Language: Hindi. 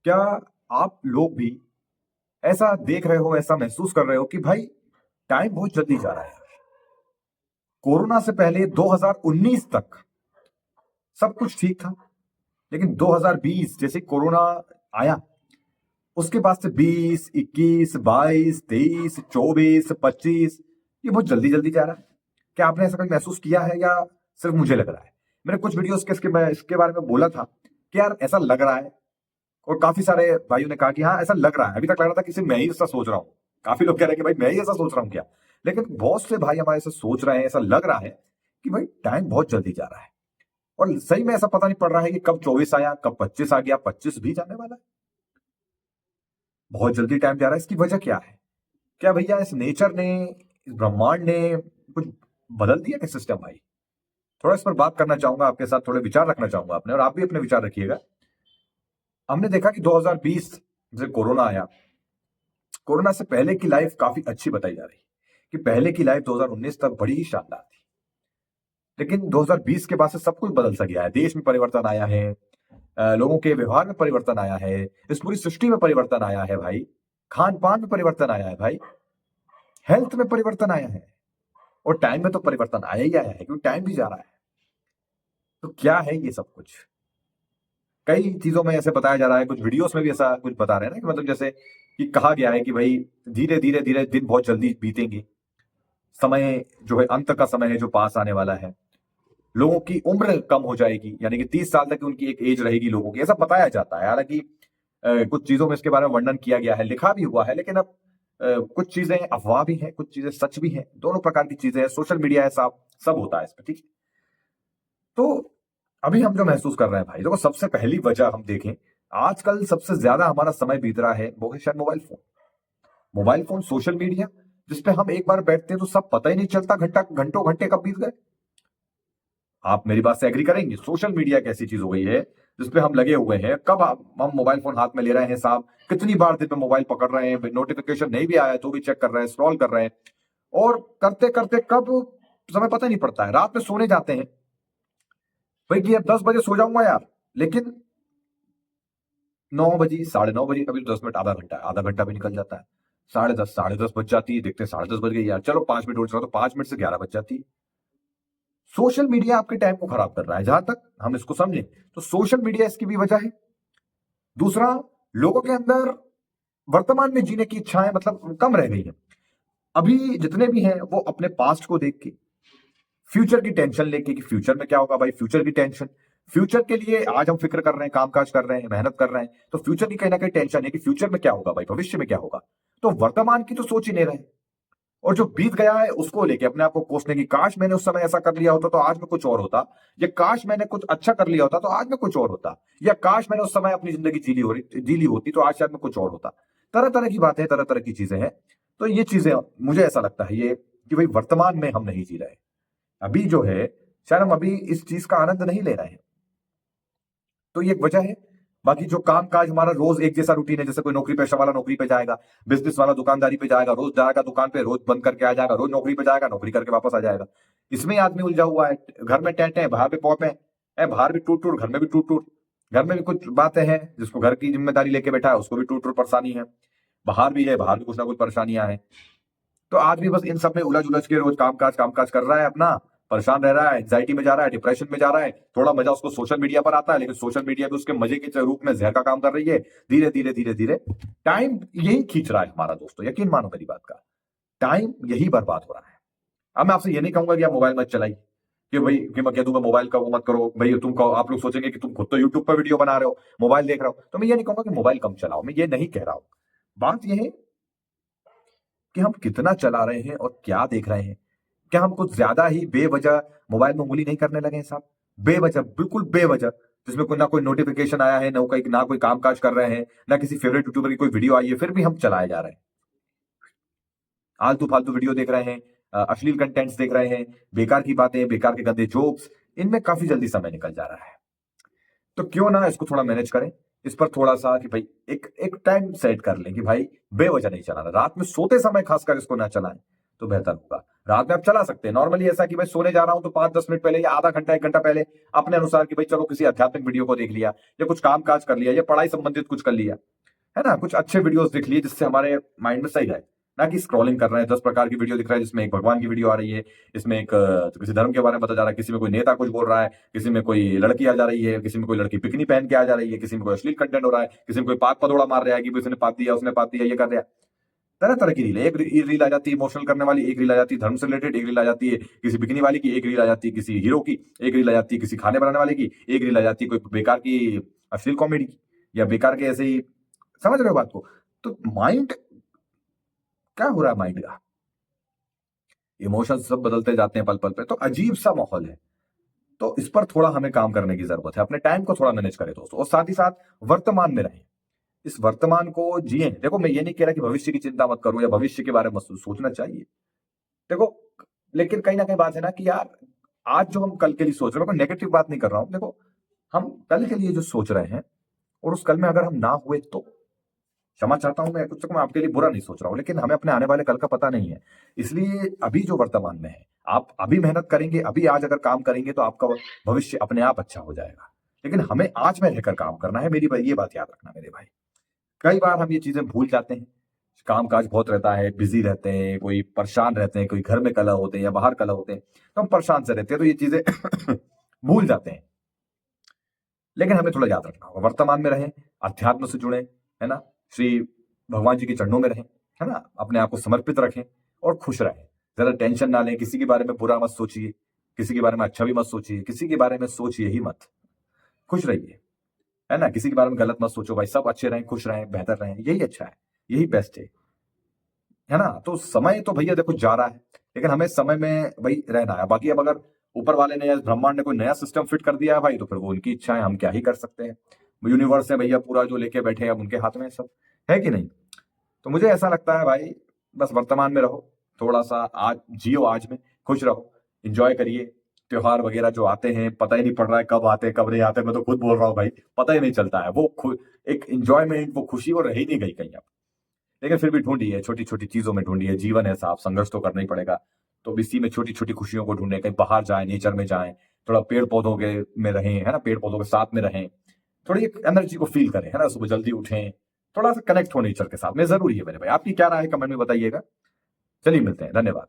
क्या आप लोग भी ऐसा देख रहे हो, ऐसा महसूस कर रहे हो कि भाई टाइम बहुत जल्दी जा रहा है? कोरोना से पहले 2019 तक सब कुछ ठीक था, लेकिन 2020 जैसे कोरोना आया, उसके बाद से 20, 21, 22, 23, 24, 25 ये बहुत जल्दी जल्दी जा रहा है। क्या आपने ऐसा कभी महसूस किया है या सिर्फ मुझे लग रहा है? मैंने कुछ वीडियोस के इसके बारे में बोला था कि यार ऐसा लग रहा है, और काफी सारे भाइयों ने कहा कि हाँ ऐसा लग रहा है। अभी तक लग रहा था कि सिर्फ मैं ही ऐसा सोच रहा हूँ। काफी लोग कह रहे हैं कि भाई मैं ही ऐसा सोच रहा हूँ क्या, लेकिन बहुत से भाई हमारे ऐसा सोच रहे हैं, ऐसा लग रहा है कि भाई टाइम बहुत जल्दी जा रहा है। और सही में ऐसा पता नहीं पड़ रहा है कि कब 24 आया, कब 25 आ गया, 25 भी जाने वाला है। बहुत जल्दी टाइम जा रहा है, इसकी वजह क्या है? क्या भैया इस नेचर ने, इस ब्रह्मांड ने कुछ बदल दिया क्या सिस्टम भाई? थोड़ा इस पर बात करना चाहूंगा आपके साथ, थोड़े विचार रखना चाहूंगा अपने, और आप भी अपने विचार रखिएगा। हमने देखा कि 2020 से कोरोना आया, कोरोना से पहले की लाइफ काफी अच्छी बताई जा रही कि पहले की लाइफ 2019 तक बड़ी ही शानदार थी। लेकिन 2020 के बाद से सब कुछ बदल सा गया है। देश में परिवर्तन आया है, लोगों के व्यवहार में परिवर्तन आया है, इस पूरी सृष्टि में परिवर्तन आया है भाई। खान पान में परिवर्तन आया है भाई, हेल्थ में परिवर्तन आया है, और टाइम में तो परिवर्तन आया ही आया है, क्योंकि टाइम भी जा रहा है। तो क्या है ये सब कुछ? कई चीजों में ऐसे बताया जा रहा है, कुछ वीडियोस में भी ऐसा कुछ बता रहे हैं ना, कि मतलब जैसे कि कहा गया है कि भाई धीरे धीरे धीरे दिन बहुत जल्दी बीतेंगे, समय जो है अंत का समय है जो पास आने वाला है, लोगों की उम्र कम हो जाएगी, यानी कि 30 साल तक उनकी एक एज रहेगी लोगों की, ऐसा बताया जाता है। हालांकि कुछ चीजों में इसके बारे में वर्णन किया गया है, लिखा भी हुआ है, लेकिन अब कुछ चीजें अफवाह भी हैं, कुछ चीजें सच भी हैं, दोनों प्रकार की चीजें हैं। सोशल मीडिया है, सब सब होता है इसमें, ठीक है? तो अभी हम जो महसूस कर रहे हैं भाई, देखो सबसे पहली वजह हम देखें, आजकल सबसे ज्यादा हमारा समय बीत रहा है वो है शायद mobile phone. Mobile phone, social media, जिसपे हम एक बार बैठते हैं तो सब पता ही नहीं चलता घंटा घंटों घंटे कब बीत गए। आप मेरी बात से एग्री करेंगे? सोशल मीडिया एक ऐसी चीज हो गई है जिसपे हम लगे हुए हैं, कब हम मोबाइल फोन हाथ में ले रहे हैं साहब, कितनी बार दिन में मोबाइल पकड़ रहे हैं, नोटिफिकेशन नहीं भी आया तो भी चेक कर रहे हैं, स्क्रॉल कर रहे हैं, और करते करते कब समय पता नहीं पड़ता है। रात में सोने जाते हैं भाई कि अब 10 बजे सो जाऊंगा यार, लेकिन 9 बजे, 9:30 बजे, कभी तो 10 मिनट, आधा घंटा भी निकल जाता है। 10:30, 10:30 बज जाती है, देखते हैं 10:30 बज गई यार, चलो 5 मिनट और चला, तो 5 मिनट से 11 बज जाती है। सोशल मीडिया आपके टाइम को खराब कर रहा है, जहां तक हम इसको समझें तो सोशल मीडिया इसकी भी वजह है। दूसरा, लोगों के अंदर वर्तमान में जीने की इच्छाएं मतलब कम रह गई है। अभी जितने भी हैं वो अपने पास्ट को देख के, फ्यूचर की टेंशन लेके कि फ्यूचर में क्या होगा भाई, फ्यूचर की टेंशन। फ्यूचर के लिए आज हम फिक्र कर रहे हैं, कामकाज कर रहे हैं, मेहनत कर रहे हैं, तो फ्यूचर की कहीं ना कहीं टेंशन है कि फ्यूचर में क्या होगा भाई, भविष्य में क्या होगा। तो वर्तमान की तो सोच ही नहीं रहे, और जो बीत गया है उसको लेके अपने आप को कोसने की, काश मैंने उस समय ऐसा कर लिया होता तो आज में कुछ और होता, या काश मैंने कुछ अच्छा कर लिया होता तो आज में कुछ और होता, या काश मैंने उस समय अपनी जिंदगी जी ली होती तो आज शायद में कुछ और होता। तरह तरह की बातें, तरह तरह की चीजें हैं। तो ये चीजें मुझे ऐसा लगता है ये कि भाई वर्तमान में हम नहीं जी रहे। अभी जो है, शायद हम अभी इस चीज का आनंद नहीं ले रहे हैं, तो ये एक वजह है। बाकी जो काम काज हमारा रोज एक जैसा रूटीन है, जैसे कोई नौकरी पेशा वाला नौकरी पे जाएगा, बिजनेस वाला दुकानदारी पे जाएगा, रोज जाएगा दुकान पे, रोज बंद करके आ जाएगा, रोज नौकरी पे जाएगा, नौकरी करके वापस आ जाएगा। इसमें आदमी उलझा हुआ है, घर में टेंटे हैं, बाहर भी पौपे हैं, बाहर भी टूट टूट, घर में भी टूट टूट। घर में भी कुछ बातें हैं, जिसको घर की जिम्मेदारी लेके बैठा है उसको भी टूट टूट परेशानी है, बाहर भी है, बाहर भी कुछ ना कुछ परेशानियां हैं। तो आदमी बस इन सब में उलझ उलझ के रोज काम काज कर रहा है अपना, परेशान रह रहा है, एंजाइटी में जा रहा है, डिप्रेशन में जा रहा है। थोड़ा मजा उसको सोशल मीडिया पर आता है, लेकिन सोशल मीडिया भी उसके मजे के रूप में जहर का काम कर रही है। धीरे धीरे धीरे धीरे टाइम यही खींच रहा है हमारा, दोस्तों यकीन मानो मेरी बात का, टाइम यही बर्बाद हो रहा है। अब मैं आपसे ये नहीं कहूंगा कि आप मोबाइल मत चलाइए, कि भाई कि मैं कह दूंगा मोबाइल का वो मत करो भाई, तुम कहो, आप लोग सोचेंगे कि तुम खुद तो यूट्यूब पर वीडियो बना रहे हो, मोबाइल देख रहे हो, तो मैं ये नहीं कहूंगा कि मोबाइल कम चलाओ, मैं ये नहीं कह रहा हूं। बात यह है कि हम कितना चला रहे हैं और क्या देख रहे हैं। क्या हम कुछ ज्यादा ही बेवजह मोबाइल में उंगली नहीं करने लगे हैं साहब? बेवजह, बिल्कुल बेवजह, जिसमें कोई ना कोई नोटिफिकेशन आया है, ना कोई काम काज कर रहे हैं, ना किसी फेवरेट यूट्यूबर की कोई वीडियो आई है, फिर भी हम चलाए जा रहे हैं, आलतू फालतू वीडियो देख रहे हैं, अश्लील कंटेंट्स देख रहे हैं, बेकार की बातें, बेकार के गंदे जोक्स, इनमें काफी जल्दी समय निकल जा रहा है। तो क्यों ना इसको थोड़ा मैनेज करें, इस पर थोड़ा सा कि भाई एक एक टाइम सेट कर लें कि भाई बेवजह नहीं चलाना, रात में सोते समय खासकर इसको ना चलाएं। तो बेहतर होगा। रात में आप चला सकते हैं नॉर्मली ऐसा कि भाई सोने जा रहा हूं तो 5-10 मिनट पहले या आधा घंटा 1 घंटा पहले अपने अनुसार कि भाई चलो किसी आध्यात्मिक वीडियो को देख लिया, या कुछ काम काज कर लिया, या पढ़ाई संबंधित कुछ कर लिया, है ना, कुछ अच्छे वीडियोस देख लिए जिससे हमारे माइंड में सही रहे। ना कि स्क्रॉलिंग कर रहे हैं, 10 प्रकार की वीडियो दिख रहा है जिसमें एक भगवान की वीडियो आ रही है, इसमें एक किसी धर्म के बारे में बताया जा रहा है, किसी में कोई नेता कुछ बोल रहा है, किसी में कोई लड़की आ जा रही है, किसी में कोई लड़की बिकिनी पहन के आ जा रही है, किसी में कोई अश्लील कंटेंट हो रहा है, किसी में कोई पाक पदोड़ा मार रहा है कि भाई उसने पात दिया, उसने पात दिया, ये कर रहा है। तरह तरह की रील है। एक रील आ जाती है इमोशनल करने वाली, एक रील आ जाती है धर्म से रिलेटेड, एक रील आ जाती है किसी बिकनी वाली की, एक रील आ जाती है किसी हीरो की, एक रील आ जाती है किसी खाने बनाने वाले की, एक रील आ जाती है कोई बेकार की अश्लील कॉमेडी की, या बेकार के ऐसे ही। समझ रहे हो बात को? तो माइंड क्या हो रहा है, माइंड का इमोशन सब बदलते जाते हैं पल पल पे, तो अजीब सा माहौल है। तो इस पर थोड़ा हमें काम करने की जरूरत है, अपने टाइम को थोड़ा मैनेज करें दोस्तों, और साथ ही साथ वर्तमान में रहें, इस वर्तमान को जिए। देखो मैं ये नहीं कह रहा कि भविष्य की चिंता मत करो या भविष्य के बारे में सोचना चाहिए, देखो, लेकिन कहीं ना कहीं बात है ना कि यार आज जो हम कल के लिए सोच रहे हैं, मैं नेगेटिव बात नहीं कर रहा हूं, देखो हम कल के लिए जो सोच रहे हैं और उस कल में अगर हम ना हुए तो क्षमा चाहता हूं, मैं कुछ तक मैं आपके लिए बुरा नहीं सोच रहा हूं, लेकिन हमें अपने आने वाले कल का पता नहीं है। इसलिए अभी जो वर्तमान में है, आप अभी मेहनत करेंगे, अभी आज अगर काम करेंगे तो आपका भविष्य अपने आप अच्छा हो जाएगा। लेकिन हमें आज में रहकर काम करना है, मेरी भाई ये बात याद रखना मेरे भाई। कई बार हम ये चीजें भूल जाते हैं, काम काज बहुत रहता है, बिजी रहते हैं, कोई परेशान रहते हैं, कोई घर में कलह होते हैं या बाहर कलह होते हैं, तो हम परेशान से रहते हैं, तो ये चीजें भूल जाते हैं। लेकिन हमें थोड़ा याद रखना होगा, वर्तमान में रहें, अध्यात्म से जुड़े, है ना, श्री भगवान जी के चरणों में रहें, है ना, अपने आप को समर्पित रखें और खुश रहें। ज्यादा टेंशन ना लें, किसी के बारे में बुरा मत सोचिए, किसी के बारे में अच्छा भी मत सोचिए, किसी के बारे में सोचिए ही मत, खुश रहिए, है ना, किसी के बारे में गलत मत सोचो भाई, सब अच्छे रहें, खुश रहें, बेहतर रहें, यही अच्छा है, यही बेस्ट है ना। तो समय तो भैया देखो जा रहा है, लेकिन हमें समय में भाई रहना है। बाकी अब अगर ऊपर वाले ने या ब्रह्मांड ने कोई नया सिस्टम फिट कर दिया है भाई, तो फिर वो उनकी इच्छा है, हम क्या ही कर सकते हैं। यूनिवर्स है भैया पूरा जो लेके बैठे हैं, अब उनके हाथ में सब है कि नहीं। तो मुझे ऐसा लगता है भाई, बस वर्तमान में रहो, थोड़ा सा आज जियो, आज में खुश रहो, इंजॉय करिए। त्योहार वगैरह जो आते हैं पता ही नहीं पड़ रहा है कब आते हैं कब नहीं आते, मैं तो खुद बोल रहा हूँ भाई, पता ही नहीं चलता है। वो एक इंजॉयमेंट, वो खुशी वो रह ही नहीं गई कहीं अब। लेकिन फिर भी ढूंढी है, छोटी छोटी चीजों में ढूंढी है, जीवन है साहब, संघर्ष तो करना ही पड़ेगा। तो अब इसी में छोटी छोटी खुशियों को ढूंढे, कहीं बाहर जाए, नेचर में जाए, थोड़ा पेड़ पौधों के में रहें, है ना, पेड़ पौधों के साथ में रहें, थोड़ी एनर्जी को फील करें, है ना, सुबह जल्दी उठें, थोड़ा सा कनेक्ट हो नेचर के साथ में, जरूरी है मेरे भाई। आपकी क्या राय है कमेंट में बताइएगा। चलिए मिलते हैं, धन्यवाद।